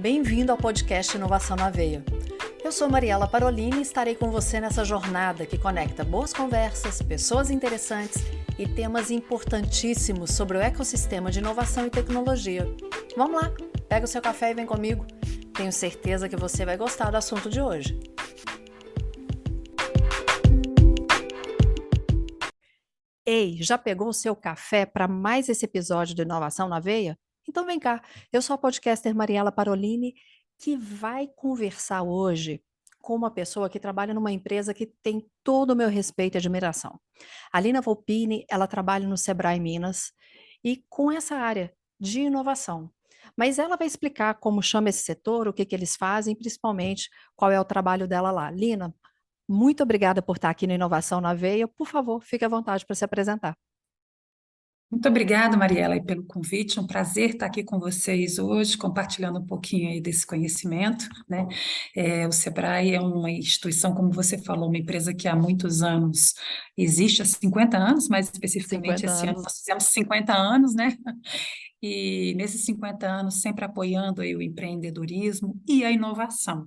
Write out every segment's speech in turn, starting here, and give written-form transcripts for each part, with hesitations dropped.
Bem-vindo ao podcast Inovação na Veia. Eu sou Mariela Parolini e estarei com você nessa jornada que conecta boas conversas, pessoas interessantes e temas importantíssimos sobre o ecossistema de inovação e tecnologia. Vamos lá, pega o seu café e vem comigo. Tenho certeza que você vai gostar do assunto de hoje. Ei, já pegou o seu café para mais esse episódio do Inovação na Veia? Então vem cá, eu sou a podcaster Mariela Parolini, que vai conversar hoje com uma pessoa que trabalha numa empresa que tem todo o meu respeito e admiração. A Lina Volpini, ela trabalha no Sebrae Minas e com essa área de inovação. Mas ela vai explicar como chama esse setor, o que eles fazem, principalmente qual é o trabalho dela lá. Lina, muito obrigada por estar aqui no Inovação na Veia. Por favor, fique à vontade para se apresentar. Muito obrigada, Mariela, aí, pelo convite. É um prazer estar aqui com vocês hoje, compartilhando um pouquinho aí desse conhecimento, né? O Sebrae é uma instituição, como você falou, uma empresa que há muitos anos existe, há 50 anos, mais especificamente 50 esse ano anos. nós fizemos 50 anos, né? E nesses 50 anos, sempre apoiando aí o empreendedorismo e a inovação.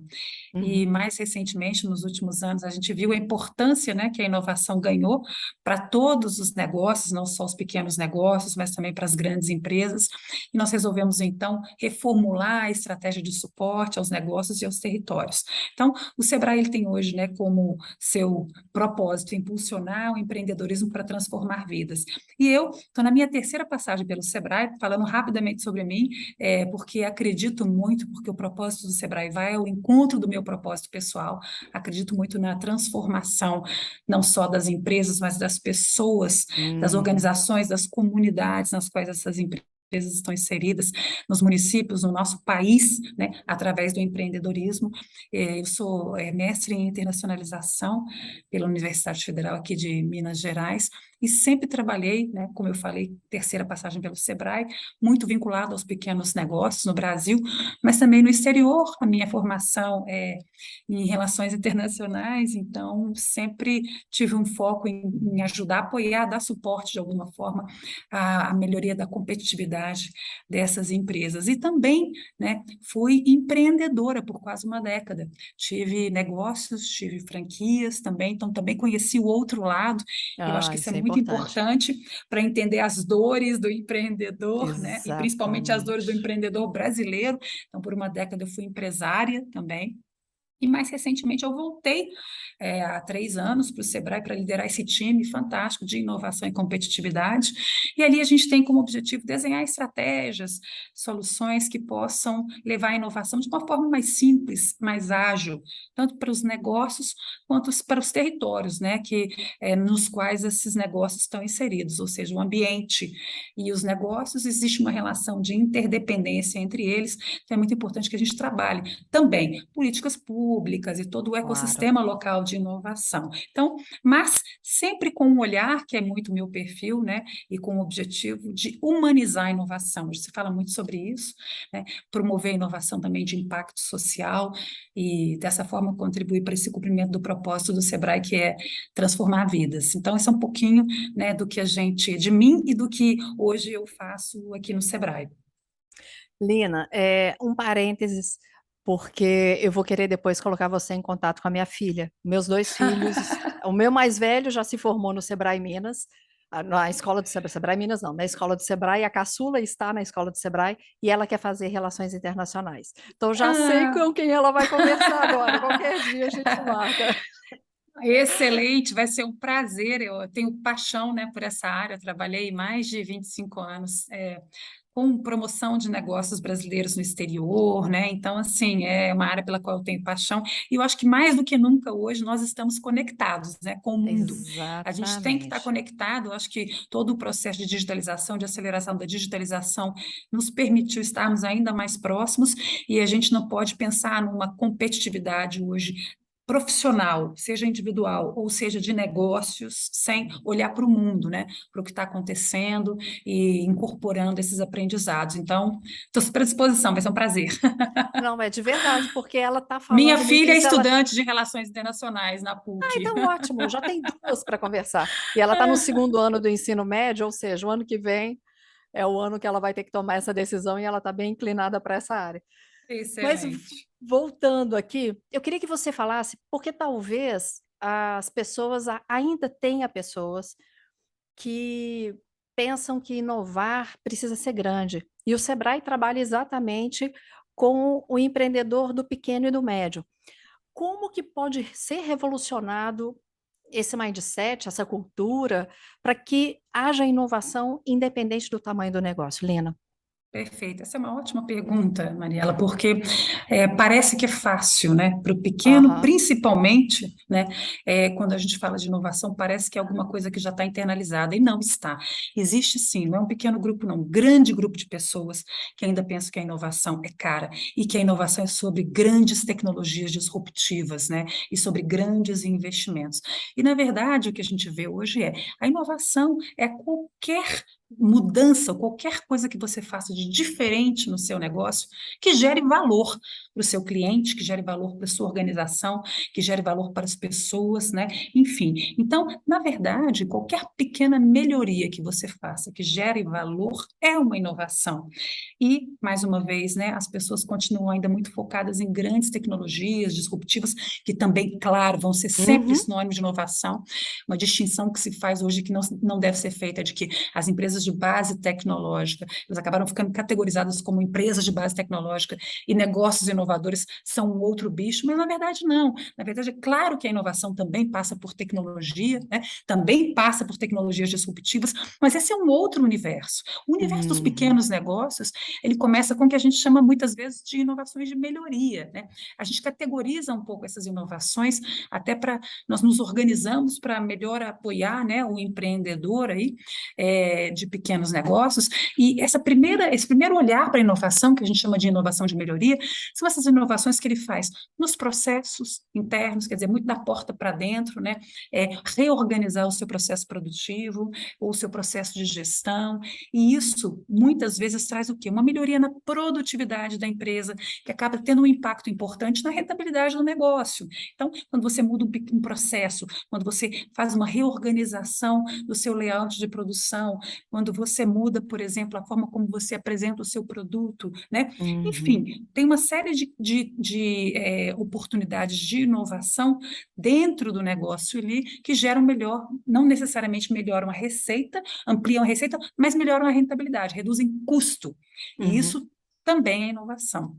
E Uhum. mais recentemente, nos últimos anos, a gente viu a importância, né, que a inovação ganhou para todos os negócios, não só os pequenos negócios, mas também para as grandes empresas. E nós resolvemos, então, reformular a estratégia de suporte aos negócios e aos territórios. Então, o Sebrae ele tem hoje, né, como seu propósito impulsionar o empreendedorismo para transformar vidas. E eu estou na minha terceira passagem pelo Sebrae, falando rapidamente sobre mim, porque acredito muito, porque o propósito do Sebrae vai ao encontro do meu propósito pessoal. Acredito muito na transformação, não só das empresas, mas das pessoas, das Uhum. organizações, das comunidades nas quais essas empresas estão inseridas, nos municípios, no nosso país, né, através do empreendedorismo. Eu sou mestre em internacionalização pela Universidade Federal aqui de Minas Gerais e sempre trabalhei, né, como eu falei, terceira passagem pelo Sebrae, muito vinculado aos pequenos negócios no Brasil, mas também no exterior. A minha formação é em relações internacionais, então sempre tive um foco em ajudar, apoiar, dar suporte de alguma forma à melhoria da competitividade dessas empresas. E também, né, fui empreendedora por quase uma década. Tive negócios, tive franquias também, então também conheci o outro lado. Eu acho Ah, que isso é isso é muito importante. importante para entender as dores do empreendedor, né? E principalmente as dores do Exatamente. empreendedor brasileiro. Então, por uma década eu fui empresária também. E mais recentemente eu voltei há 3 anos para o Sebrae para liderar esse time fantástico de inovação e competitividade. E ali a gente tem como objetivo desenhar estratégias, soluções que possam levar a inovação de uma forma mais simples, mais ágil, tanto para os negócios quanto para os territórios, né, nos quais esses negócios estão inseridos, ou seja, o ambiente e os negócios, existe uma relação de interdependência entre eles, então é muito importante que a gente trabalhe também políticas públicas e todo o Claro. ecossistema local de inovação. Então, mas sempre com um olhar, que é muito meu perfil, né, e com o objetivo de humanizar a inovação. Hoje se fala muito sobre isso, né, promover a inovação também de impacto social e, dessa forma, contribuir para esse cumprimento do propósito do Sebrae, que é transformar vidas. Então, esse é um pouquinho, né, do que a gente, de mim e do que hoje eu faço aqui no Sebrae. Lina, um parênteses, porque eu vou querer depois colocar você em contato com a minha filha. Meus dois filhos, o meu mais velho já se formou no Sebrae Minas, na escola do Sebrae, Sebrae Minas não, na escola do Sebrae, a caçula está na escola do Sebrae e ela quer fazer relações internacionais. Então já sei Ah, com quem ela vai conversar agora, qualquer dia a gente marca. excelente, vai ser um prazer. Eu tenho paixão, né, por essa área. Eu trabalhei mais de 25 anos com promoção de negócios brasileiros no exterior, né? Então, assim, é uma área pela qual eu tenho paixão. E eu acho que mais do que nunca hoje nós estamos conectados, né, com o mundo. A gente tem que estar Exatamente. conectado. Eu acho que todo o processo de digitalização, de aceleração da digitalização, nos permitiu estarmos ainda mais próximos. E a gente não pode pensar numa competitividade hoje profissional, seja individual ou seja de negócios, sem olhar para o mundo, né, para o que está acontecendo e incorporando esses aprendizados. Então, estou super à disposição, vai ser um prazer. Não, é de verdade, porque ela está Minha falando muito filha é isso. Ela, estudante de Relações Internacionais na PUC. então, ótimo, já tem duas para conversar. E ela está no segundo ano do ensino médio, ou seja, o ano que vem é o ano que ela vai ter que tomar essa decisão e ela está bem inclinada para essa área. Mas Excelente. voltando aqui, eu queria que você falasse, porque talvez as pessoas ainda tenha pessoas que pensam que inovar precisa ser grande. E o Sebrae trabalha exatamente com o empreendedor do pequeno e do médio. Como que pode ser revolucionado esse mindset, essa cultura, para que haja inovação independente do tamanho do negócio, Lena? Perfeito. Essa é uma ótima pergunta, Mariela, porque parece que é fácil, né? Para o pequeno, Aham. principalmente, né? Quando a gente fala de inovação, parece que é alguma coisa que já está internalizada, e não está. Existe sim, não é um pequeno grupo, não, um grande grupo de pessoas que ainda pensam que a inovação é cara e que a inovação é sobre grandes tecnologias disruptivas, né? E sobre grandes investimentos. E, na verdade, o que a gente vê hoje é a inovação é qualquer mudança, qualquer coisa que você faça de diferente no seu negócio, que gere valor para o seu cliente, que gere valor para a sua organização, que gere valor para as pessoas, né? Enfim, então, na verdade, qualquer pequena melhoria que você faça, que gere valor, é uma inovação. E, mais uma vez, né, as pessoas continuam ainda muito focadas em grandes tecnologias disruptivas, que também, claro, vão ser sempre Uhum. sinônimo de inovação. Uma distinção que se faz hoje que não deve ser feita é de que as empresas de base tecnológica, elas acabaram ficando categorizadas como empresas de base tecnológica e negócios inovadores são um outro bicho, mas na verdade não. Na verdade, é claro que a inovação também passa por tecnologia, né? Também passa por tecnologias disruptivas, mas esse é um outro universo. O universo dos Uhum. pequenos negócios, ele começa com o que a gente chama muitas vezes de inovações de melhoria, né? A gente categoriza um pouco essas inovações, até para nós nos organizamos para melhor apoiar, né, o empreendedor aí, de pequenos negócios, e esse primeiro olhar para a inovação, que a gente chama de inovação de melhoria, são essas inovações que ele faz nos processos internos, quer dizer, muito da porta para dentro, né? Reorganizar o seu processo produtivo, ou o seu processo de gestão, e isso muitas vezes traz o quê? Uma melhoria na produtividade da empresa, que acaba tendo um impacto importante na rentabilidade do negócio. Então, quando você muda um processo, quando você faz uma reorganização do seu layout de produção, quando você muda, por exemplo, a forma como você apresenta o seu produto, né? Uhum. Enfim, tem uma série de oportunidades de inovação dentro do negócio ali que geram melhor, não necessariamente melhoram a receita, ampliam a receita, mas melhoram a rentabilidade, reduzem custo. E Uhum. isso também é inovação.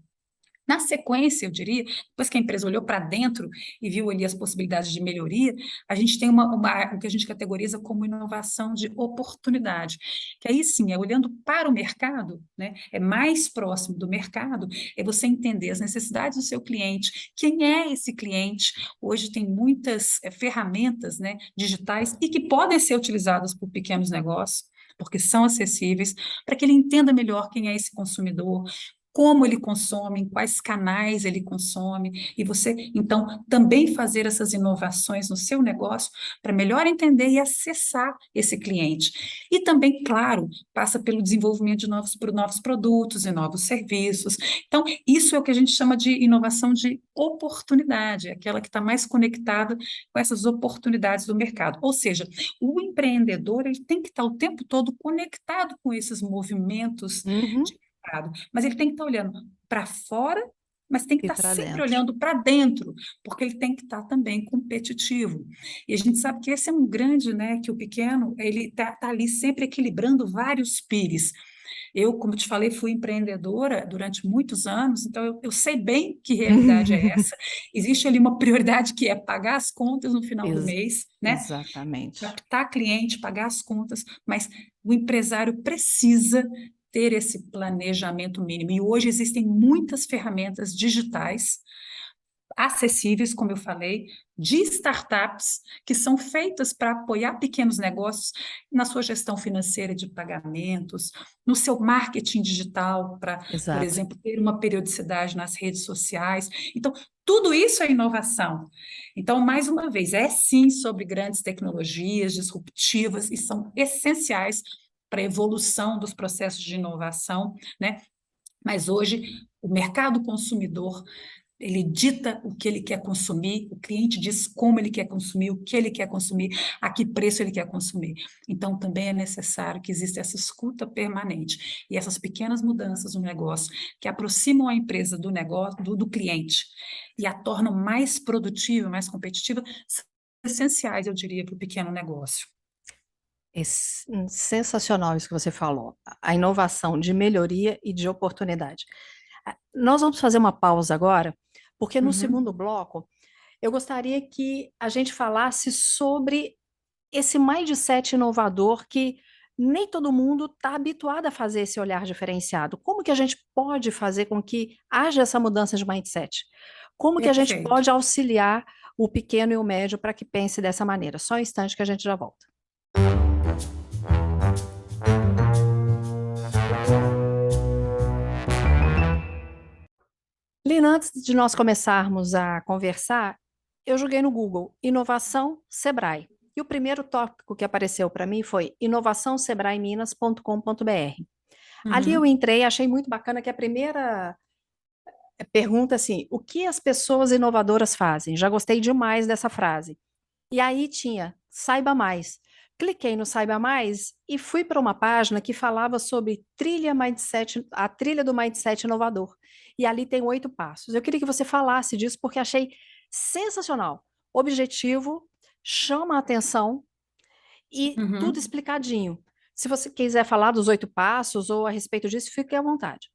Na sequência, eu diria, depois que a empresa olhou para dentro e viu ali as possibilidades de melhoria, a gente tem o que a gente categoriza como inovação de oportunidade, que aí sim, é olhando para o mercado, né, é mais próximo do mercado, é você entender as necessidades do seu cliente, quem é esse cliente. Hoje tem muitas ferramentas, né, digitais e que podem ser utilizadas por pequenos negócios, porque são acessíveis, para que ele entenda melhor quem é esse consumidor, como ele consome, em quais canais ele consome, e você, então, também fazer essas inovações no seu negócio para melhor entender e acessar esse cliente. E também, claro, passa pelo desenvolvimento de novos produtos e novos serviços. Então, isso é o que a gente chama de inovação de oportunidade, aquela que está mais conectada com essas oportunidades do mercado. Ou seja, o empreendedor ele tem que estar o tempo todo conectado com esses movimentos Uhum. de mercado, mas ele tem que estar olhando para fora, mas tem que E estar para sempre dentro. olhando para dentro, porque ele tem que estar também competitivo. E a gente sabe que esse é um grande, né, que o pequeno, ele tá ali sempre equilibrando vários pires. Eu, como te falei, fui empreendedora durante muitos anos, então eu sei bem que realidade é essa. Existe ali uma prioridade que é pagar as contas no final do Ex- mês, né? exatamente. Captar cliente, pagar as contas, mas o empresário precisa ter esse planejamento mínimo. E hoje existem muitas ferramentas digitais acessíveis, como eu falei, de startups que são feitas para apoiar pequenos negócios na sua gestão financeira de pagamentos, no seu marketing digital, para, por Exato. exemplo, ter uma periodicidade nas redes sociais. Então, tudo isso é inovação. Então, mais uma vez, é sim sobre grandes tecnologias disruptivas e são essenciais para a evolução dos processos de inovação, né? Mas hoje o mercado consumidor Ele dita o que ele quer consumir, o cliente diz como ele quer consumir, o que ele quer consumir, a que preço ele quer consumir. Então, também é necessário que exista essa escuta permanente e essas pequenas mudanças no negócio que aproximam a empresa do negócio, do cliente e a tornam mais produtiva, mais competitiva, são essenciais, eu diria, para o pequeno negócio. Sensacional isso que você falou. A inovação de melhoria e de oportunidade. Nós vamos fazer uma pausa agora, porque no segundo Uhum. bloco eu gostaria que a gente falasse sobre esse mindset inovador que nem todo mundo está habituado a fazer esse olhar diferenciado. Como que a gente pode fazer com que haja essa mudança de mindset? Como que a gente Perfeito. pode auxiliar o pequeno e o médio para que pense dessa maneira? Só um instante que a gente já volta. Lina, antes de nós começarmos a conversar, eu joguei no Google inovação Sebrae. E o primeiro tópico que apareceu para mim foi inovaçãosebraeminas.com.br. Ali eu Uhum. entrei, achei muito bacana que a primeira pergunta assim, o que as pessoas inovadoras fazem? Já gostei demais dessa frase. E aí tinha, saiba mais. Cliquei no Saiba Mais e fui para uma página que falava sobre trilha mindset, a trilha do mindset inovador. E ali tem 8 passos. Eu queria que você falasse disso porque achei sensacional. Objetivo, chama a atenção e tudo Uhum. explicadinho. Se você quiser falar dos 8 passos ou a respeito disso, fique à vontade.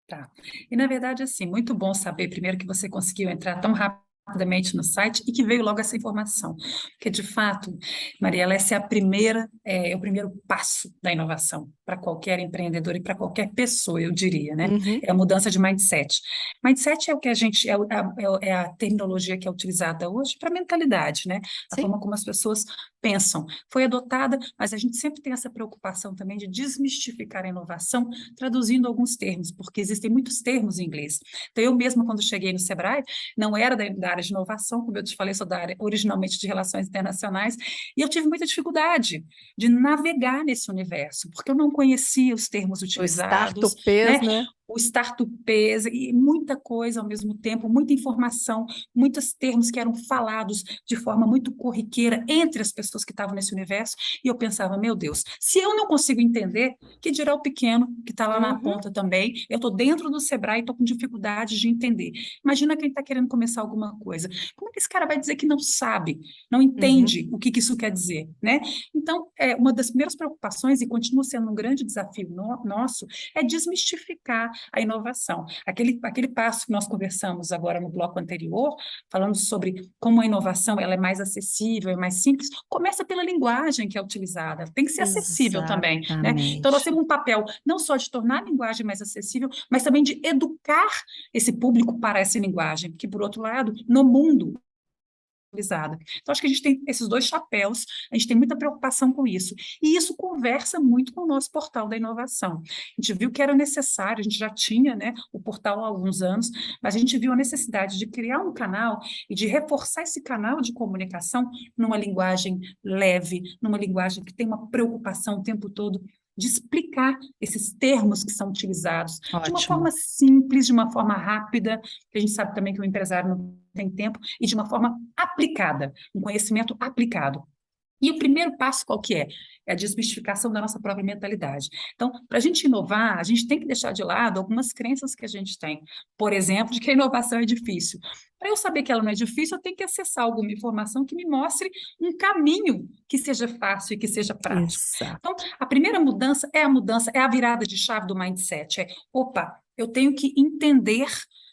Tá. E, na verdade, assim, muito bom saber, primeiro, que você conseguiu entrar tão rapidamente no site e que veio logo essa informação. Porque, de fato, Mariela, essa é a primeira, é o primeiro passo da inovação para qualquer empreendedor e para qualquer pessoa, eu diria, né? Uhum, É a mudança de mindset. Mindset é o que a gente, é a terminologia que é utilizada hoje para mentalidade, né? A sim. forma como as pessoas pensam. Foi adotada, mas a gente sempre tem essa preocupação também de desmistificar a inovação traduzindo alguns termos, porque existem muitos termos em inglês. Então, eu mesma, quando cheguei no Sebrae, não era da área de inovação, como eu te falei, sou da área originalmente de relações internacionais, e eu tive muita dificuldade de navegar nesse universo, porque eu não conhecia os termos O utilizados, startupês, né? né? O startupês e muita coisa ao mesmo tempo, muita informação, muitos termos que eram falados de forma muito corriqueira entre as pessoas que estavam nesse universo, e eu pensava, meu Deus, se eu não consigo entender, que dirá o pequeno, que está lá na Uhum, ponta também, eu estou dentro do Sebrae e estou com dificuldade de entender. Imagina quem está querendo começar alguma coisa. Como é que esse cara vai dizer que não sabe, não uhum. entende o que isso quer dizer, né? Então, uma das primeiras preocupações, e continua sendo um grande desafio nosso, é desmistificar a inovação. Aquele passo que nós conversamos agora no bloco anterior, falando sobre como a inovação ela é mais acessível, é mais simples, começa pela linguagem que é utilizada, tem que ser acessível também, né? Então, nós Exatamente. temos um papel não só de tornar a linguagem mais acessível, mas também de educar esse público para essa linguagem, porque, por outro lado, no mundo utilizada. Então, acho que a gente tem esses dois chapéus, a gente tem muita preocupação com isso. E isso conversa muito com o nosso portal da inovação. A gente viu que era necessário, a gente já tinha, né, o portal há alguns anos, mas a gente viu a necessidade de criar um canal e de reforçar esse canal de comunicação numa linguagem leve, numa linguagem que tem uma preocupação o tempo todo de explicar esses termos que são utilizados de uma Ótimo. forma simples, de uma forma rápida, que a gente sabe também que o empresário não tem tempo, e de uma forma aplicada, um conhecimento aplicado. E o primeiro passo qual que é? É a desmistificação da nossa própria mentalidade. Então, para a gente inovar, a gente tem que deixar de lado algumas crenças que a gente tem. Por exemplo, de que a inovação é difícil. Para eu saber que ela não é difícil, eu tenho que acessar alguma informação que me mostre um caminho que seja fácil e que seja prático. Então, Exato. a primeira mudança, é a virada de chave do mindset. Opa, eu tenho que entender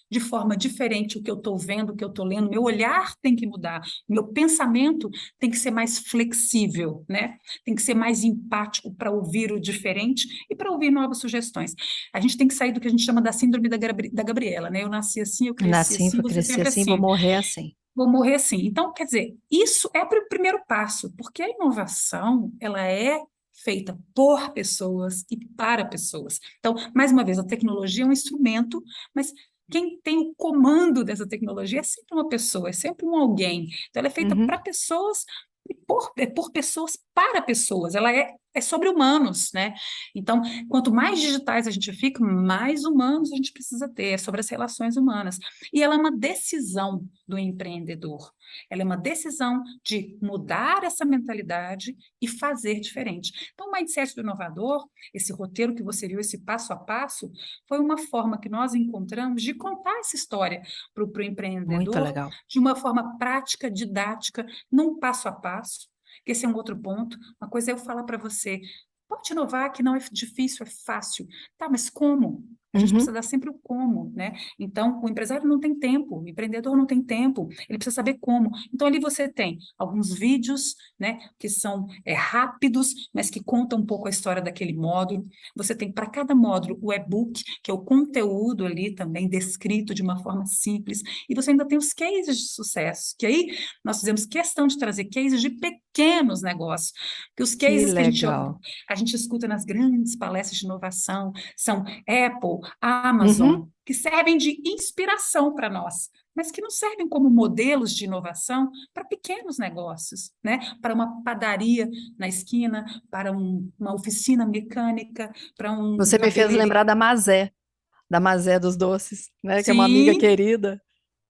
de forma diferente o que eu estou vendo, o que eu estou lendo, meu olhar tem que mudar, meu pensamento tem que ser mais flexível, né? Tem que ser mais empático para ouvir o diferente e para ouvir novas sugestões. A gente tem que sair do que a gente chama da síndrome da Gabriela, né? Eu nasci assim, eu cresci Nasci, assim, vou você crescer sempre assim, vou assim. morrer assim. Vou morrer assim. Então, quer dizer, isso é o primeiro passo, porque a inovação, ela é feita por pessoas e para pessoas. Então, mais uma vez, a tecnologia é um instrumento, mas quem tem o comando dessa tecnologia é sempre uma pessoa, é sempre um alguém. Então, ela é feita Uhum. para pessoas e por pessoas para pessoas, ela é sobre humanos, né? Então, quanto mais digitais a gente fica, mais humanos a gente precisa ter, é sobre as relações humanas. E ela é uma decisão do empreendedor. Ela é uma decisão de mudar essa mentalidade e fazer diferente. Então, o mindset do inovador, esse roteiro que você viu, esse passo a passo, foi uma forma que nós encontramos de contar essa história para o Muito empreendedor legal. de uma forma prática, didática, num passo a passo. Que esse é um outro ponto. Uma coisa é eu falar para você, pode inovar que não é difícil, é fácil. Tá, mas como? A gente precisa Uhum. dar sempre o como, né? Então, o empresário não tem tempo, o empreendedor não tem tempo, ele precisa saber como. Então, ali você tem alguns vídeos, né, que são rápidos, mas que contam um pouco a história daquele módulo. Você tem para cada módulo o e-book, que é o conteúdo ali também descrito de uma forma simples. E você ainda tem os cases de sucesso, que aí nós fizemos questão de trazer cases de pequenos negócios, que os Que cases que legal. a gente escuta nas grandes palestras de inovação são Apple, Amazon, Uhum. que servem de inspiração para nós, mas que não servem como modelos de inovação para pequenos negócios, né? Para uma padaria na esquina, para uma oficina mecânica, para um Você me fez cabeleireiro. lembrar da Mazé dos doces, né? Que é uma amiga Sim, querida.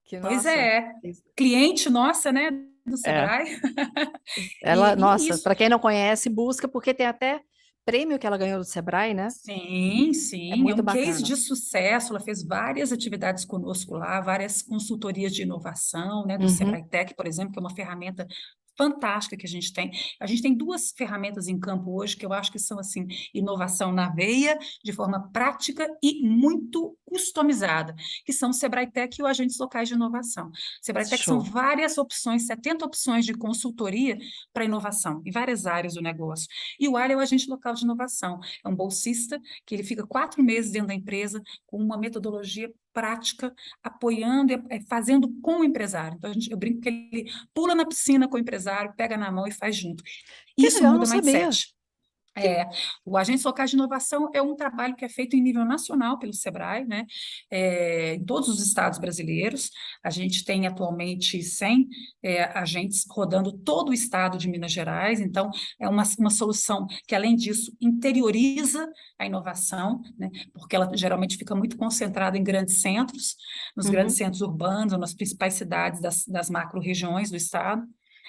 Que, pois nossa, é. Cliente nossa, né, do é. Sebrae. Ela, E nossa, isso. para quem não conhece, busca, porque tem até prêmio que ela ganhou do Sebrae, né? Sim, É sim, é muito um case bacana. de sucesso. Ela fez várias atividades conosco lá, várias consultorias de inovação, né, do Uhum. Sebrae Tech, por exemplo, que é uma ferramenta fantástica que a gente tem. A gente tem duas ferramentas em campo hoje que eu acho que são assim, inovação na veia, de forma prática e muito customizada, que são o Sebrae Tech e o Agentes Locais de Inovação. Sebrae Tech são Show. várias opções, 70 opções de consultoria para inovação, em várias áreas do negócio. E o ALA é o Agente Local de Inovação, é um bolsista que ele fica 4 meses dentro da empresa com uma metodologia prática, apoiando e fazendo com o empresário. Então, eu brinco que ele pula na piscina com o empresário, pega na mão e faz junto. Que Isso legal, não muda sabia. mindset. Que... É, o Agentes Locais de Inovação é um trabalho que é feito em nível nacional pelo Sebrae, né? Em todos os estados brasileiros. A gente tem atualmente 100 agentes rodando todo o estado de Minas Gerais, então é uma solução que, além disso, interioriza a inovação, né? Porque ela geralmente fica muito concentrada em grandes centros, nos grandes Uhum. centros urbanos, ou nas principais cidades das macro-regiões do estado.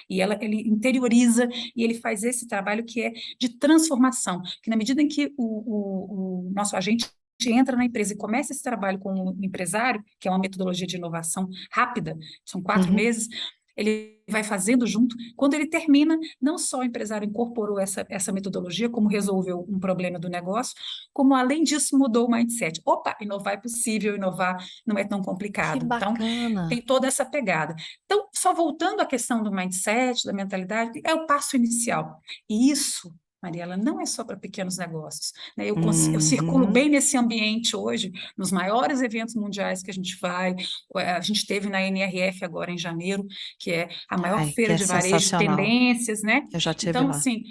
E ele interioriza e ele faz esse trabalho que é de transformação, que na medida em que o nosso agente entra na empresa e começa esse trabalho com o empresário, que é uma metodologia de inovação rápida, são 4 meses, ele vai fazendo junto. Quando ele termina, não só o empresário incorporou essa metodologia, como resolveu um problema do negócio, como além disso mudou o mindset. Opa, inovar é possível, inovar não é tão Que complicado. Então, tem bacana. toda essa pegada. Então, só voltando à questão do mindset, da mentalidade, é o passo inicial. E isso, Mariela, não é só para pequenos negócios, né? Eu circulo Uhum. bem nesse ambiente hoje, nos maiores eventos mundiais que a gente vai. A gente teve na NRF agora em janeiro, que é a maior Ai, que feira é de varejo, sensacional. tendências, né? Eu já tive Então, lá. assim,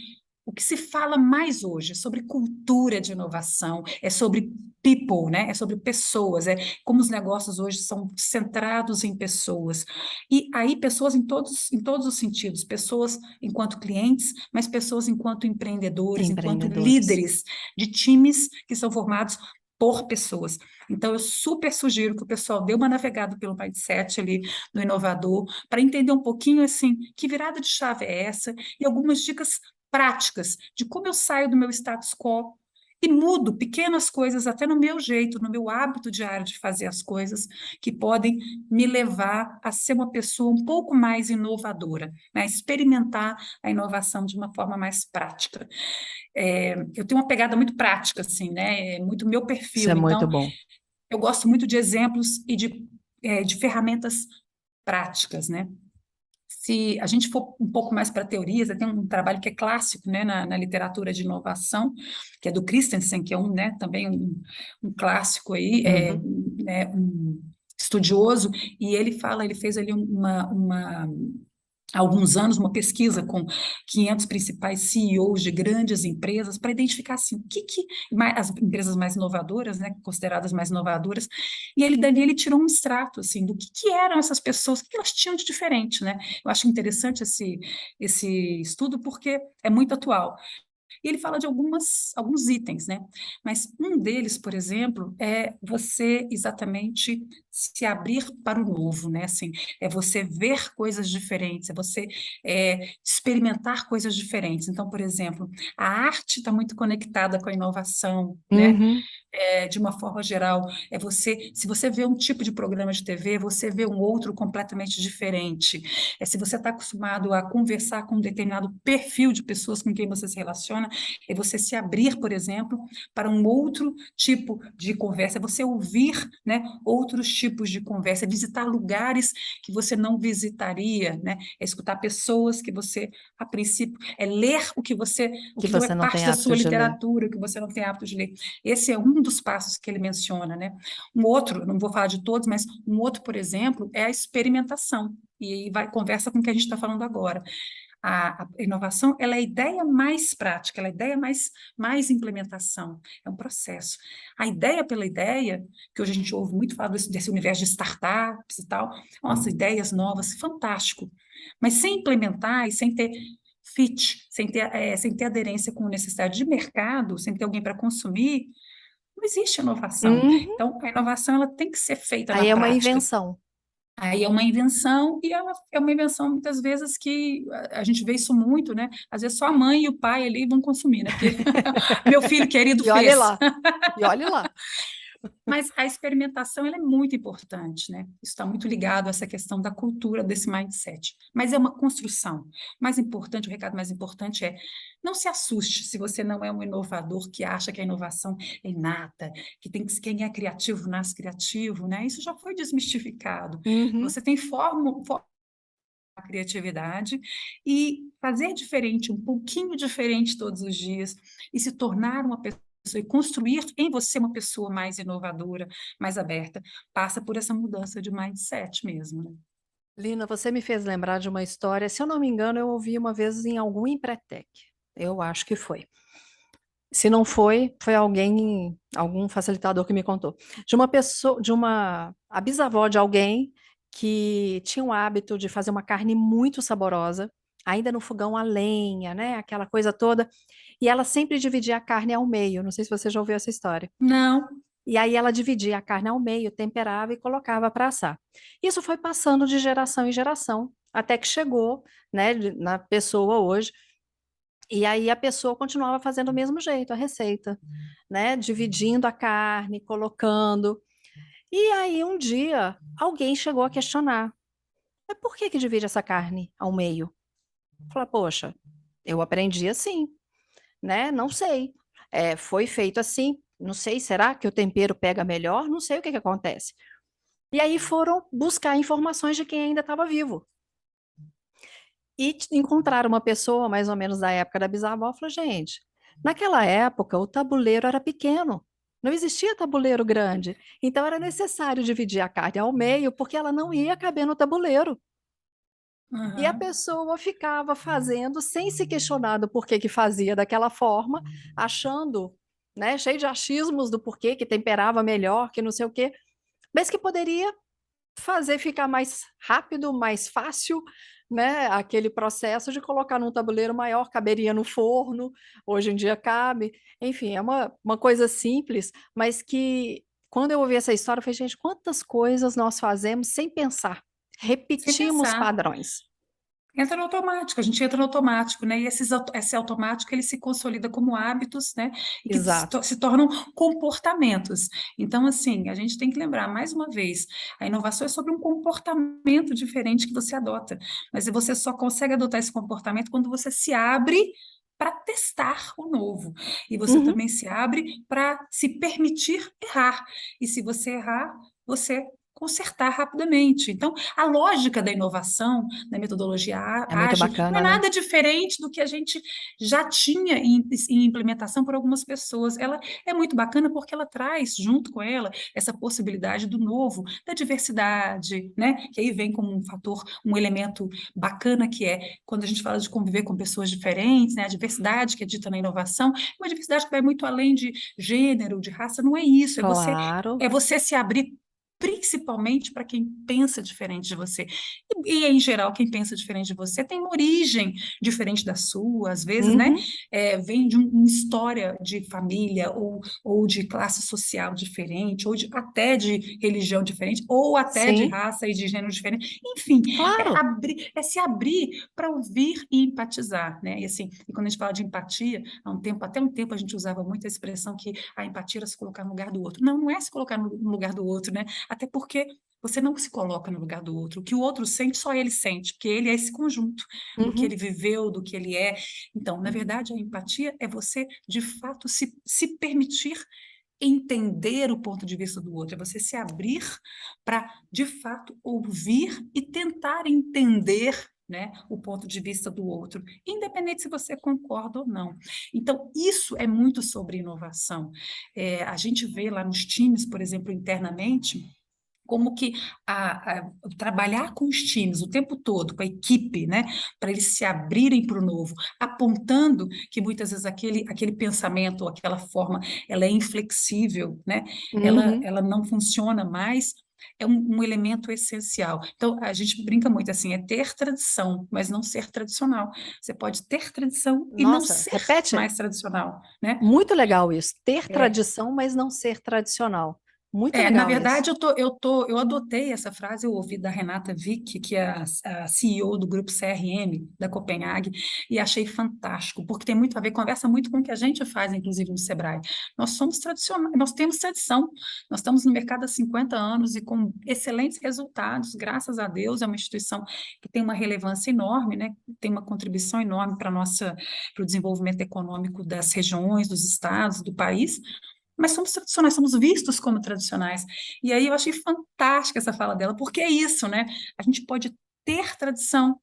o que se fala mais hoje é sobre cultura de inovação, é sobre people, né? É sobre pessoas, é como os negócios hoje são centrados em pessoas. E aí, pessoas em todos os sentidos, pessoas enquanto clientes, mas pessoas enquanto empreendedores, enquanto Empreendedores. líderes de times que são formados por pessoas. Então, eu super sugiro que o pessoal dê uma navegada pelo mindset ali no inovador, para entender um pouquinho assim, que virada de chave é essa, e algumas dicas práticas de como eu saio do meu status quo e mudo pequenas coisas até no meu jeito, no meu hábito diário de fazer as coisas, que podem me levar a ser uma pessoa um pouco mais inovadora, né? Experimentar a inovação de uma forma mais prática. Eu tenho uma pegada muito prática, assim, né? É muito meu Isso é perfil, muito então bom. eu gosto muito de exemplos e de ferramentas práticas, né? Se a gente for um pouco mais para teorias, tem um trabalho que é clássico, né, na literatura de inovação, que é do Christensen, que é também um clássico aí, Uhum. né, um estudioso, e ele fez ali há alguns anos, uma pesquisa com 500 principais CEOs de grandes empresas para identificar assim, as empresas mais inovadoras, né, consideradas mais inovadoras, e dali ele tirou um extrato assim, do que eram essas pessoas, o que elas tinham de diferente. Né? Eu acho interessante esse estudo porque é muito atual. E ele fala de alguns itens, né? Mas um deles, por exemplo, é você exatamente se abrir para o novo, né? Assim, é você ver coisas diferentes, é você experimentar coisas diferentes. Então, por exemplo, a arte está muito conectada com a inovação, né? Uhum. De uma forma geral, se você vê um tipo de programa de TV, você vê um outro completamente diferente. Se você está acostumado a conversar com um determinado perfil de pessoas com quem você se relaciona, é você se abrir, por exemplo, para um outro tipo de conversa, é você ouvir, né, outros tipos de conversa, é visitar lugares que você não visitaria, né, é escutar pessoas que você, a princípio, é ler o Que que não é você não tem parte da hábito sua de ler. literatura, que você não tem hábito de ler. Esse é um dos passos que ele menciona, né? Um outro, não vou falar de todos, mas um outro, por exemplo, é a experimentação. E aí conversa com o que a gente está falando agora. A inovação, ela é a ideia mais prática, ela é a ideia mais implementação, é um processo. A ideia pela ideia, que hoje a gente ouve muito falar desse universo de startups e tal, nossa, ideias novas, fantástico. Mas sem implementar e sem ter sem ter aderência com necessidade de mercado, sem ter alguém para consumir, não existe inovação. Uhum. Então, a inovação ela tem que ser feita na Aí é uma prática. invenção. Aí é uma invenção, e ela é uma invenção, muitas vezes, que a gente vê isso muito, né? Às vezes só a mãe e o pai ali vão consumir, né? Porque meu filho querido E olhe fez. lá, e olhe lá. Mas a experimentação ela é muito importante, né? Isso está muito ligado a essa questão da cultura, desse mindset. Mas é uma construção. Mais importante, o recado mais importante é: não se assuste se você não é um inovador que acha que a inovação é inata, quem é criativo nasce criativo, né? Isso já foi desmistificado. Uhum. Você tem forma a criatividade e fazer diferente, um pouquinho diferente todos os dias, e se tornar uma pessoa e construir em você uma pessoa mais inovadora, mais aberta, passa por essa mudança de mindset mesmo, né? Lina, você me fez lembrar de uma história, se eu não me engano, eu ouvi uma vez em algum Empretec. Eu acho que foi. Se não foi, foi alguém, algum facilitador que me contou. De uma pessoa, a bisavó de alguém que tinha o hábito de fazer uma carne muito saborosa, ainda no fogão a lenha, né? Aquela coisa toda. E ela sempre dividia a carne ao meio. Não sei se você já ouviu essa história. Não, E aí ela dividia a carne ao meio, temperava e colocava para assar. Isso foi passando de geração em geração, até que chegou, né, na pessoa hoje. E aí a pessoa continuava fazendo do mesmo jeito, a receita, né, dividindo a carne, colocando. E aí um dia alguém chegou a questionar: mas por que que divide essa carne ao meio? Fala, poxa, eu aprendi assim, né? Não sei. Foi feito assim. Não sei, será que o tempero pega melhor? Não sei o que que acontece. E aí foram buscar informações de quem ainda estava vivo. E encontraram uma pessoa, mais ou menos da época da bisavó, falou, gente, naquela época o tabuleiro era pequeno, não existia tabuleiro grande, então era necessário dividir a carne ao meio, porque ela não ia caber no tabuleiro. E a aham. pessoa ficava fazendo sem se questionar do porquê que fazia daquela forma, achando, né, cheio de achismos do porquê que temperava melhor, que não sei o quê, mas que poderia fazer ficar mais rápido, mais fácil, né? Aquele processo de colocar num tabuleiro maior, caberia no forno, hoje em dia cabe. Enfim, é uma coisa simples, mas que quando eu ouvi essa história, eu falei, gente, quantas coisas nós fazemos sem pensar, Sem repetimos pensar. padrões. Entra no automático, a gente entra no automático, né? E esse automático ele se consolida como hábitos, né? E que Exato. se tornam comportamentos. Então, assim, a gente tem que lembrar mais uma vez, a inovação é sobre um comportamento diferente que você adota. Mas você só consegue adotar esse comportamento quando você se abre para testar o novo. E você Uhum. também se abre para se permitir errar. E se você errar, você consertar rapidamente. Então, a lógica da inovação, da metodologia É muito ágil, não é bacana, né? nada diferente do que a gente já tinha em implementação por algumas pessoas. Ela é muito bacana porque ela traz, junto com ela, essa possibilidade do novo, da diversidade, né? Que aí vem como um fator, um elemento bacana que é quando a gente fala de conviver com pessoas diferentes, né? A diversidade que é dita na inovação, uma diversidade que vai muito além de gênero, de raça, não é isso, Claro. é você se abrir principalmente para quem pensa diferente de você. Em geral, quem pensa diferente de você tem uma origem diferente da sua, às vezes, né? Uhum. Vem de uma história de família ou de classe social diferente, ou até de religião diferente, ou até de Sim, raça e de gênero diferente. Enfim, claro. se abrir para ouvir e empatizar, né? E assim, e quando a gente fala de empatia, até um tempo a gente usava muito a expressão que a empatia era se colocar no lugar do outro. Não, não é se colocar no lugar do outro, né? Até porque você não se coloca no lugar do outro. O que o outro sente, só ele sente, porque ele é esse conjunto do que ele Uhum. viveu, do que ele é. Então, na verdade, a empatia é você, de fato, se permitir entender o ponto de vista do outro, é você se abrir para, de fato, ouvir e tentar entender, né, o ponto de vista do outro, independente se você concorda ou não. Então, isso é muito sobre inovação. A gente vê lá nos times, por exemplo, internamente, como que trabalhar com os times o tempo todo, com a equipe, né, para eles se abrirem para o novo, apontando que muitas vezes aquele pensamento, ou aquela forma, ela é inflexível, né, Uhum. ela não funciona mais, é um elemento essencial. Então, a gente brinca muito assim, é ter tradição, mas não ser tradicional. Você pode ter tradição e não Nossa, ser repete. mais tradicional, né? Muito legal isso. Ter É, tradição, mas não ser tradicional. Muito Na legal isso. verdade, eu adotei essa frase, eu ouvi da Renata Vick, que é a CEO do grupo CRM da Copenhague, e achei fantástico, porque tem muito a ver, conversa muito com o que a gente faz, inclusive no Sebrae. Nós somos tradicionais, nós temos tradição, nós estamos no mercado há 50 anos e com excelentes resultados, graças a Deus, é uma instituição que tem uma relevância enorme, né? Tem uma contribuição enorme para o desenvolvimento econômico das regiões, dos estados, do país, mas somos tradicionais, somos vistos como tradicionais. E aí eu achei fantástica essa fala dela, porque é isso, né? A gente pode ter tradição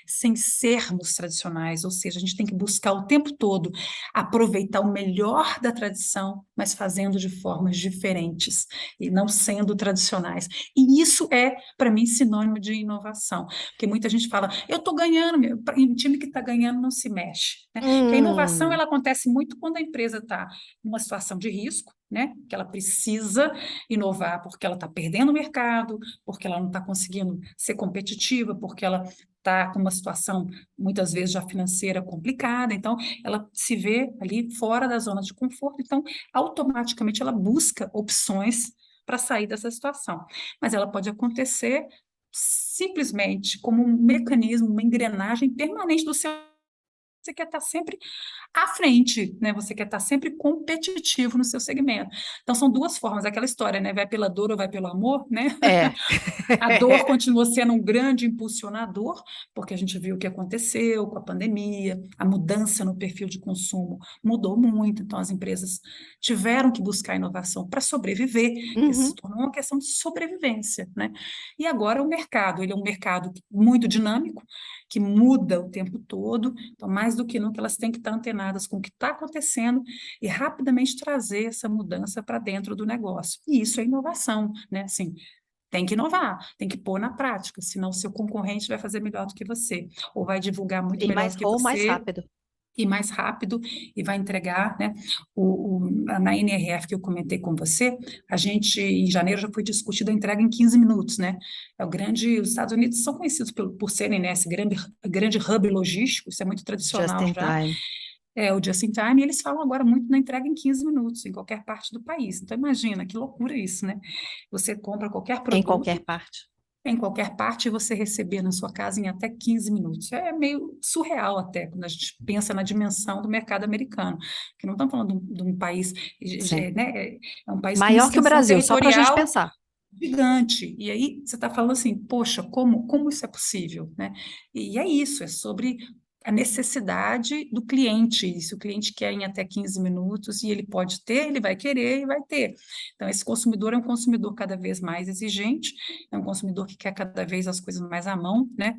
sem sermos tradicionais, ou seja, a gente tem que buscar o tempo todo aproveitar o melhor da tradição, mas fazendo de formas diferentes e não sendo tradicionais. E isso é, para mim, sinônimo de inovação, porque muita gente fala, eu estou ganhando, em time que está ganhando não se mexe, né? Que a inovação Hum, ela acontece muito quando a empresa está numa situação de risco, né? Que ela precisa inovar porque ela está perdendo o mercado, porque ela não está conseguindo ser competitiva, porque ela está com uma situação, muitas vezes, já financeira complicada, então ela se vê ali fora da zona de conforto, então automaticamente ela busca opções para sair dessa situação. Mas ela pode acontecer simplesmente como um mecanismo, uma engrenagem permanente do seu. Você quer estar sempre à frente, né? Você quer estar sempre competitivo no seu segmento. Então, são duas formas, aquela história, né? Vai pela dor ou vai pelo amor, né? é. A dor continua sendo um grande impulsionador, porque a gente viu o que aconteceu com a pandemia, a mudança no perfil de consumo mudou muito, então as empresas tiveram que buscar inovação para sobreviver, que se Uhum. tornou uma questão de sobrevivência, né? E agora o mercado, ele é um mercado muito dinâmico, que muda o tempo todo, então mais do que nunca elas têm que estar antenadas com o que está acontecendo e rapidamente trazer essa mudança para dentro do negócio. E isso é inovação, né? Assim, tem que inovar, tem que pôr na prática, senão o seu concorrente vai fazer melhor do que você, ou vai divulgar muito E melhor mais do que ou mais você, rápido. e mais rápido, e vai entregar, né? Na NRF que eu comentei com você, a gente, em janeiro, já foi discutida a entrega em 15 minutos, né? Os Estados Unidos são conhecidos por serem, né, esse grande hub logístico, isso é muito Just tradicional in já, time. o just in time, e eles falam agora muito na entrega em 15 minutos, em qualquer parte do país. Então, imagina, que loucura isso, né? Você compra qualquer Em qualquer produto, parte. em qualquer parte, e você receber na sua casa em até 15 minutos. É meio surreal até, quando a gente pensa na dimensão do mercado americano, que não estamos falando de um país, Sim. né, é um país com uma Maior que o extensão Brasil, só para a gente territorial pensar. gigante. E aí você está falando assim, poxa, como isso é possível, né? E é isso, é sobre a necessidade do cliente. E se o cliente quer em até 15 minutos e ele pode ter, ele vai querer e vai ter. Então, esse consumidor é um consumidor cada vez mais exigente, é um consumidor que quer cada vez as coisas mais à mão, né?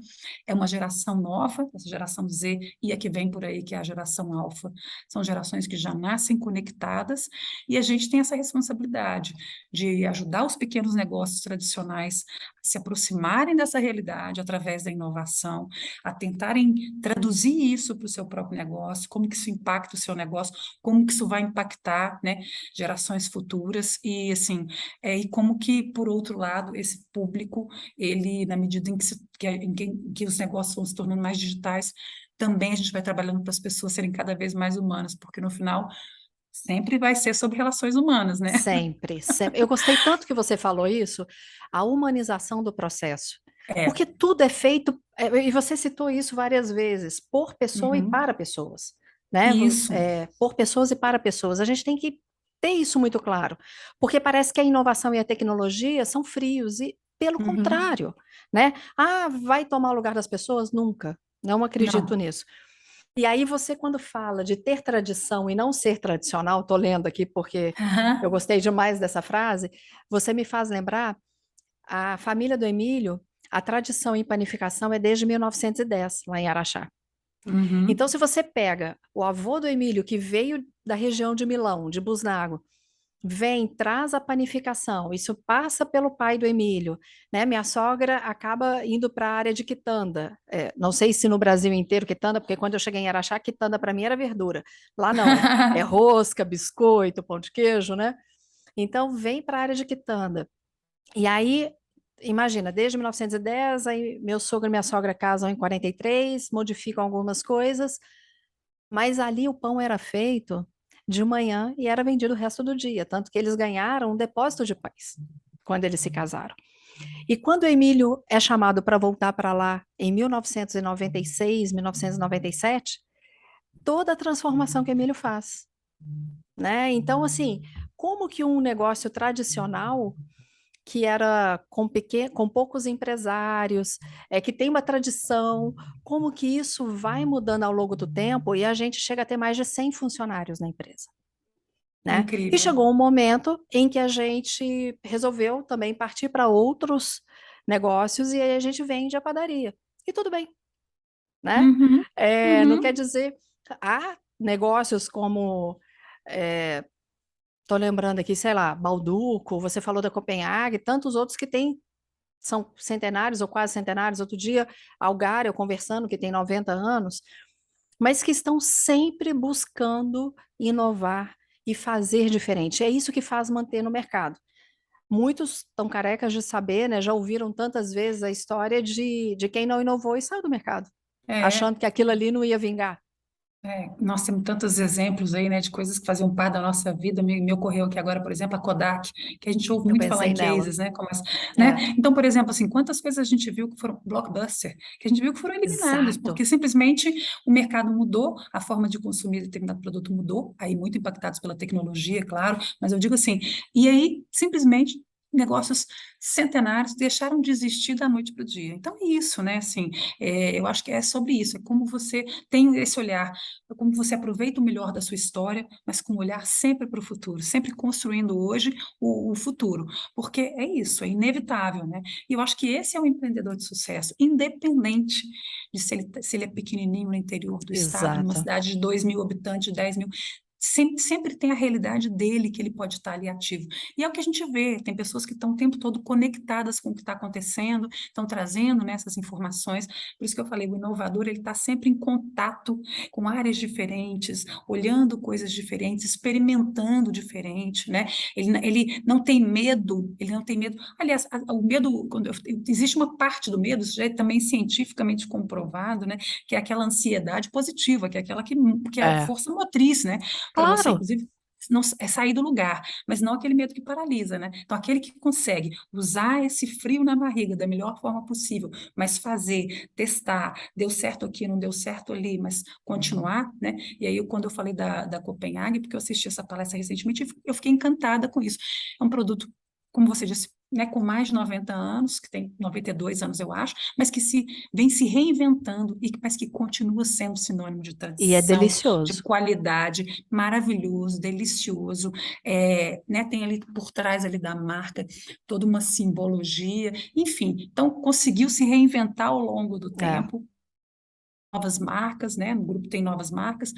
É uma geração nova, essa geração Z e a que vem por aí, que é a geração alfa. São gerações que já nascem conectadas e a gente tem essa responsabilidade de ajudar os pequenos negócios tradicionais a se aproximarem dessa realidade através da inovação, a tentarem traduzir isso para o seu próprio negócio, como que isso impacta o seu negócio, como que isso vai impactar, né, gerações futuras e assim, e como que, por outro lado, esse público, ele, na medida em que, que os negócios vão se tornando mais digitais, também a gente vai trabalhando para as pessoas serem cada vez mais humanas, porque no final sempre vai ser sobre relações humanas, né? Sempre, sempre. Eu gostei tanto que você falou isso, a humanização do processo. É, Porque tudo é feito, e você citou isso várias vezes, por pessoa e uhum, para pessoas, né? isso, Por pessoas e para pessoas. A gente tem que ter isso muito claro, porque parece que a inovação e a tecnologia são frios, e pelo uhum, contrário, né? Ah, vai tomar o lugar das pessoas? Nunca. Não acredito não, nisso. E aí você, quando fala de ter tradição e não ser tradicional, estou lendo aqui porque eu uhum, gostei demais dessa frase, você me faz lembrar a família do Emílio, a tradição em panificação é desde 1910, lá em Araxá. Então, uhum. se você pega o avô do Emílio, que veio da região de Milão, de Busnago, vem, traz a panificação, isso passa pelo pai do Emílio, né? Minha sogra acaba indo para a área de quitanda. Não sei se no Brasil inteiro quitanda, porque quando eu cheguei em Araxá, quitanda para mim era verdura. Lá não, é rosca, biscoito, pão de queijo, né? Então vem para a área de quitanda. E aí, imagina, desde 1910, aí meu sogro e minha sogra casam em 43, modificam algumas coisas, mas ali o pão era feito de manhã e era vendido o resto do dia, tanto que eles ganharam um depósito de pães quando eles se casaram. E quando o Emílio é chamado para voltar para lá em 1996, 1997, toda a transformação que o Emílio faz, né? Então, assim, como que um negócio tradicional que era com poucos empresários, que tem uma tradição, como que isso vai mudando ao longo do tempo e a gente chega a ter mais de 100 funcionários na empresa, né? E Incrível. chegou um momento em que a gente resolveu também partir para outros negócios e aí a gente vende a padaria. E tudo bem, né? Uhum, Não quer uhum. dizer, há negócios como estou lembrando aqui, sei lá, Balduco, você falou da Copenhague, tantos outros que têm são centenários ou quase centenários. Outro dia, Algar, eu conversando, que tem 90 anos, mas que estão sempre buscando inovar e fazer diferente. É isso que faz manter no mercado. Muitos estão carecas de saber, né? Já ouviram tantas vezes a história de quem não inovou e saiu do mercado, achando É, que aquilo ali não ia vingar. nós temos tantos exemplos aí, né, de coisas que faziam parte da nossa vida. Me ocorreu aqui agora, por exemplo, a Kodak, que a gente ouve Eu muito falar em pensei nela. cases, né, como né? É, Então, por exemplo, assim, quantas coisas a gente viu que foram blockbuster, que a gente viu que foram eliminadas, exato. porque simplesmente o mercado mudou, a forma de consumir determinado produto mudou, aí muito impactados pela tecnologia, claro, mas eu digo assim, e aí simplesmente negócios centenários deixaram de existir da noite para o dia. Então é isso, né? Assim, eu acho que é sobre isso, é como você tem esse olhar, como você aproveita o melhor da sua história, mas com um olhar sempre para o futuro, sempre construindo hoje o futuro, porque é isso, é inevitável, né? E eu acho que esse é o empreendedor de sucesso, independente de se ele é pequenininho no interior do estado, numa Exato. cidade de 2.000 habitantes, de 10.000, sempre tem a realidade dele que ele pode estar ali ativo. E é o que a gente vê, tem pessoas que estão o tempo todo conectadas com o que está acontecendo, estão trazendo, né, essas informações. Por isso que eu falei, o inovador, ele está sempre em contato com áreas diferentes, olhando coisas diferentes, experimentando diferente, né? Ele não tem medo, ele não tem medo. Aliás, o medo, existe uma parte do medo, isso já é também cientificamente comprovado, né? Que é aquela ansiedade positiva, que é aquela que é a É, força motriz, né? Para você, claro. inclusive, não, é sair do lugar, mas não aquele medo que paralisa, né? Então, aquele que consegue usar esse frio na barriga da melhor forma possível, mas fazer, testar, deu certo aqui, não deu certo ali, mas continuar, né? E aí, quando eu falei da Copenhague, porque eu assisti essa palestra recentemente, eu fiquei encantada com isso. É um produto, como você disse, né, com mais de 90 anos, que tem 92 anos, eu acho, mas que vem se reinventando, mas que continua sendo sinônimo de E é tradição, de delicioso. qualidade, maravilhoso, delicioso, né, tem ali por trás ali da marca toda uma simbologia, enfim, então conseguiu se reinventar ao longo do É. tempo, novas marcas, né? No grupo tem novas marcas,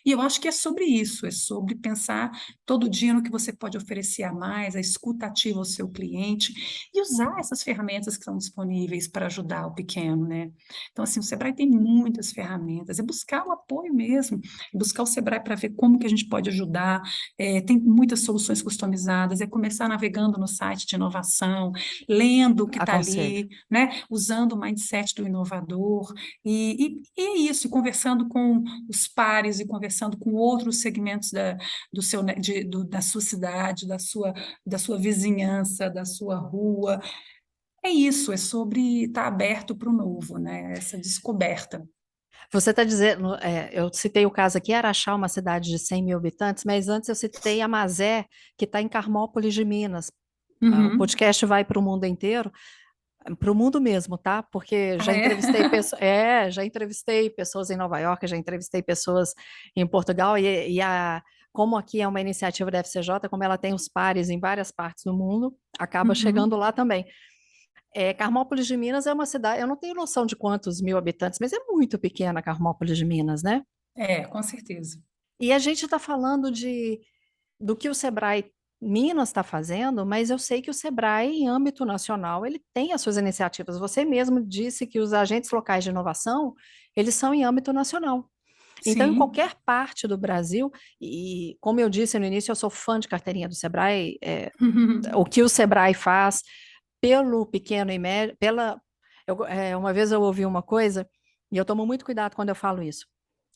e eu acho que é sobre isso, é sobre pensar todo dia no que você pode oferecer a mais, a escuta ativa ao seu cliente, e usar essas ferramentas que estão disponíveis para ajudar o pequeno, né? Então, assim, o Sebrae tem muitas ferramentas, é buscar o apoio mesmo, é buscar o Sebrae para ver como que a gente pode ajudar, tem muitas soluções customizadas, é começar navegando no site de inovação, lendo o que está Aconselho. ali, né? Usando o mindset do inovador, e é isso, e conversando com os pares e conversando com outros segmentos do seu, da sua cidade, da sua vizinhança, da sua rua. É isso, é sobre estar aberto para o novo, né? Essa descoberta. Você está dizendo, eu citei o caso aqui, Araxá, uma cidade de 100 mil habitantes, mas antes eu citei a Mazé, que está em Carmópolis de Minas. O Uhum. podcast vai para o mundo inteiro, para o mundo mesmo, tá? Porque Ah, é? já entrevistei pessoas em Nova York, já entrevistei pessoas em Portugal, como aqui é uma iniciativa da FCJ, como ela tem os pares em várias partes do mundo, acaba chegando Uhum. lá também. Carmópolis de Minas é uma cidade, eu não tenho noção de quantos mil habitantes, mas é muito pequena Carmópolis de Minas, né? Com certeza. E a gente está falando do que o Sebrae Minas está fazendo, mas eu sei que o Sebrae, em âmbito nacional, ele tem as suas iniciativas. Você mesmo disse que os agentes locais de inovação, eles são em âmbito nacional. Então, em Sim. qualquer parte do Brasil, e como eu disse no início, eu sou fã de carteirinha do Sebrae, o que o Sebrae faz pelo pequeno e médio, uma vez eu ouvi uma coisa, e eu tomo muito cuidado quando eu falo isso.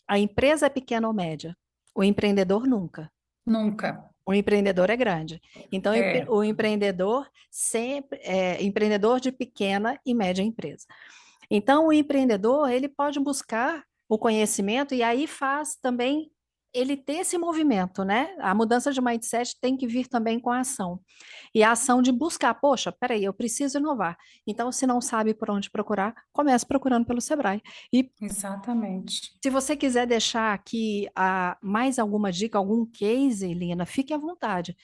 A empresa é pequena ou média, o empreendedor nunca. Nunca. O empreendedor é grande. Então, É. o empreendedor sempre é empreendedor de pequena e média empresa. Então, o empreendedor, ele pode buscar o conhecimento e aí faz também ele ter esse movimento, né? A mudança de mindset tem que vir também com a ação. E a ação de buscar, poxa, peraí, eu preciso inovar. Então, se não sabe por onde procurar, comece procurando pelo Sebrae. E Exatamente. se você quiser deixar aqui mais alguma dica, algum case, Lina, fique à vontade.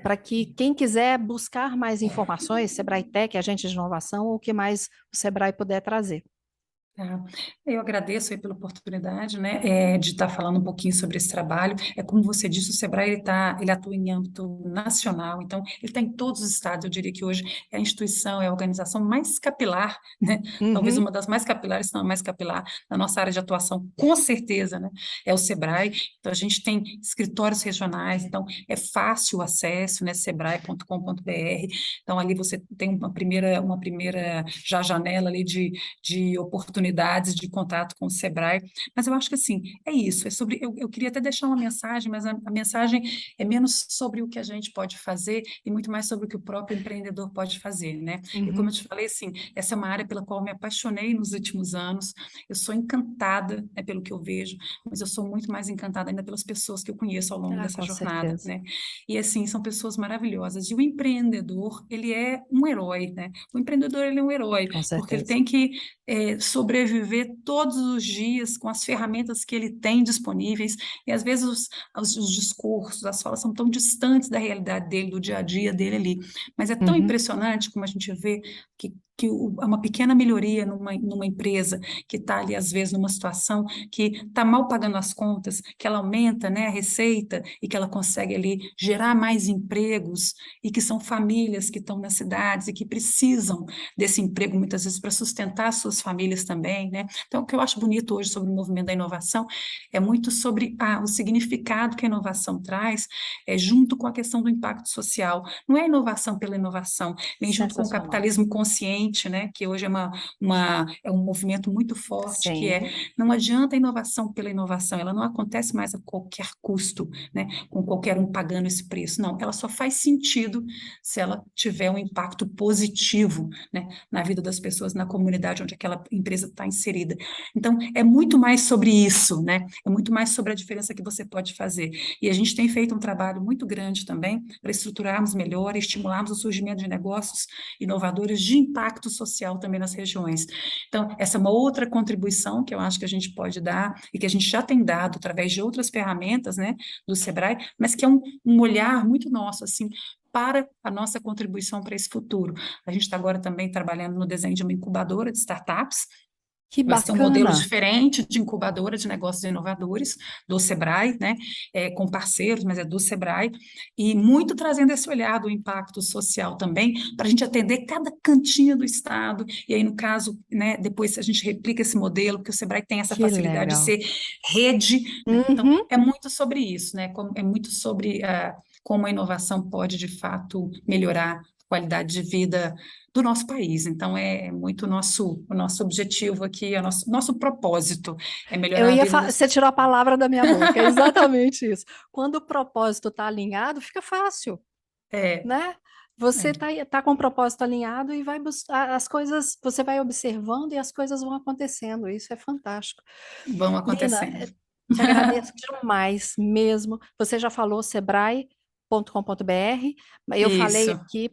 Para que quem quiser buscar mais informações, Sebrae Tech, agente de inovação, ou o que mais o Sebrae puder trazer. Tá. Eu agradeço aí pela oportunidade, né, de estar falando um pouquinho sobre esse trabalho. É como você disse, o Sebrae ele atua em âmbito nacional, então ele está em todos os estados. Eu diria que hoje é a instituição, é a organização mais capilar, né, talvez Uhum. uma das mais capilares, se não a mais capilar na nossa área de atuação, com certeza, né, é o Sebrae. Então a gente tem escritórios regionais, então é fácil o acesso, né, sebrae.com.br. Então ali você tem uma primeira já janela ali de oportunidades de contato com o Sebrae, mas eu acho que assim, é isso, é sobre, eu queria até deixar uma mensagem, mas a mensagem é menos sobre o que a gente pode fazer e muito mais sobre o que o próprio empreendedor pode fazer, né? E como eu Uhum. te falei, assim, essa é uma área pela qual eu me apaixonei nos últimos anos, eu sou encantada, né, pelo que eu vejo, mas eu sou muito mais encantada ainda pelas pessoas que eu conheço ao longo Ah, dessa com jornada, certeza. né? E assim, são pessoas maravilhosas, e o empreendedor, ele é um herói, né? O empreendedor, ele é um herói, Com porque ele certeza. tem que sobreviver todos os dias com as ferramentas que ele tem disponíveis, e às vezes os discursos, as falas são tão distantes da realidade dele, do dia a dia dele ali, mas é tão Uhum. impressionante como a gente vê que uma pequena melhoria numa empresa que está ali, às vezes, numa situação que está mal pagando as contas, que ela aumenta, né, a receita e que ela consegue ali gerar mais empregos, e que são famílias que estão nas cidades e que precisam desse emprego, muitas vezes, para sustentar suas famílias também, né? Então, o que eu acho bonito hoje sobre o movimento da inovação é muito sobre o significado que a inovação traz, junto com a questão do impacto social. Não é inovação pela inovação, vem junto com o Sensacional. capitalismo consciente, ambiente, né, que hoje é um movimento muito forte, que Sim, não adianta a inovação pela inovação, ela não acontece mais a qualquer custo, né, com qualquer um pagando esse preço, não, ela só faz sentido se ela tiver um impacto positivo, né, na vida das pessoas, na comunidade onde aquela empresa está inserida. Então, é muito mais sobre isso, né, é muito mais sobre a diferença que você pode fazer. E a gente tem feito um trabalho muito grande também para estruturarmos melhor e estimularmos o surgimento de negócios inovadores de impacto social também nas regiões. Então, essa é uma outra contribuição que eu acho que a gente pode dar e que a gente já tem dado através de outras ferramentas, né, do Sebrae, mas que é um olhar muito nosso, assim, para a nossa contribuição para esse futuro. A gente está agora também trabalhando no desenho de uma incubadora de startups. que Vai ser um modelo bacana. diferente de incubadora de negócios inovadores do Sebrae, né? Com parceiros, mas é do Sebrae, e muito trazendo esse olhar do impacto social também, para a gente atender cada cantinho do Estado, e aí, no caso, né, depois a gente replica esse modelo, porque o Sebrae tem essa Que facilidade de legal. ser rede, né? Então, Uhum. é muito sobre isso, né? É muito sobre como a inovação pode, de fato, melhorar a qualidade de vida do nosso país. Então, é muito o nosso objetivo aqui, é o nosso propósito, é melhorar a vida das Você tirou a pessoas. palavra da minha boca, é exatamente isso. Quando o propósito está alinhado, fica fácil, É, né? Você é, tá com o propósito alinhado e vai buscar as coisas, você vai observando e as coisas vão acontecendo. Isso é fantástico. vão Lina, acontecendo. te agradeço demais mesmo. Você já falou sebrae.com.br, mas eu falei Isso. aqui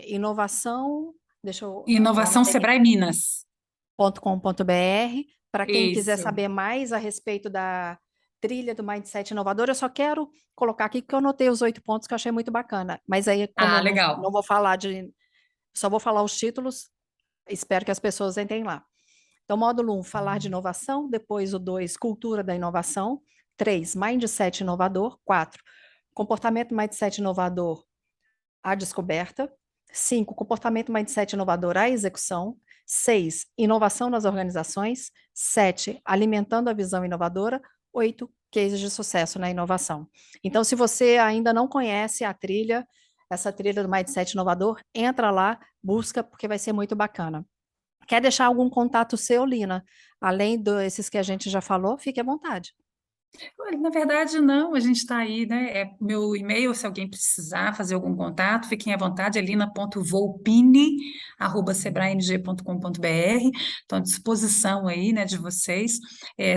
inovação, eu Inovação anotei aqui, Sebrae Minas. .com.br, para quem quiser Isso. saber mais a respeito da trilha do Mindset Inovador. Eu só quero colocar aqui que eu anotei os 8 pontos que eu achei muito bacana. Mas aí, como Ah, eu não legal. vou falar só vou falar os títulos, espero que as pessoas entrem lá. Então, módulo 1, falar de inovação. Depois, o 2, cultura da inovação. 3, mindset inovador. 4, comportamento mindset inovador à descoberta. 5, comportamento mindset inovador à execução. 6, inovação nas organizações. 7, alimentando a visão inovadora. 8, cases de sucesso na inovação. Então, se você ainda não conhece a trilha, essa trilha do Mindset Inovador, entra lá, busca, porque vai ser muito bacana. Quer deixar algum contato seu, Lina? Além desses que a gente já falou, fique à vontade. Olha, na verdade, não, a gente está aí, né? É meu e-mail, se alguém precisar fazer algum contato, fiquem à vontade, é lina.volpini@sebraemg.com.br. Estou à disposição aí, né, de vocês.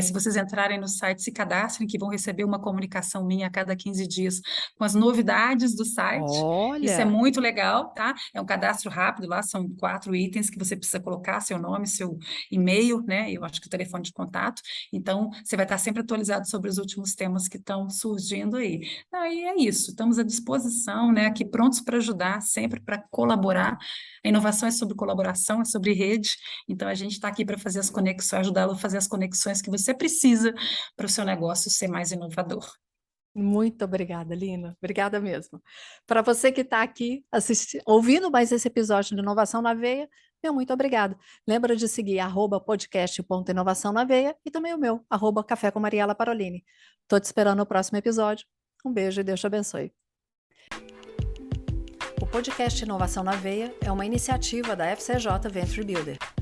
Se vocês entrarem no site, se cadastrem, que vão receber uma comunicação minha a cada 15 dias com as novidades do site. Isso é Olha, muito legal, tá? É um cadastro rápido lá, são 4 itens que você precisa colocar, seu nome, seu e-mail, né? Eu acho que o telefone de contato. Então, você vai estar sempre atualizado sobre os últimos temas que estão surgindo aí. Aí é isso, estamos à disposição, né, aqui prontos para ajudar, sempre para colaborar. A inovação é sobre colaboração, é sobre rede, então a gente está aqui para fazer as conexões, ajudá-lo a fazer as conexões que você precisa para o seu negócio ser mais inovador. muito obrigada, Lina. Obrigada mesmo. Para você que está aqui ouvindo mais esse episódio de Inovação na Veia, meu muito obrigado. Lembra de seguir @podcast.inovação na veia e também o meu, @café com Mariela Parolini. Estou te esperando no próximo episódio. Um beijo e Deus te abençoe. O podcast Inovação na Veia é uma iniciativa da FCJ Venture Builder.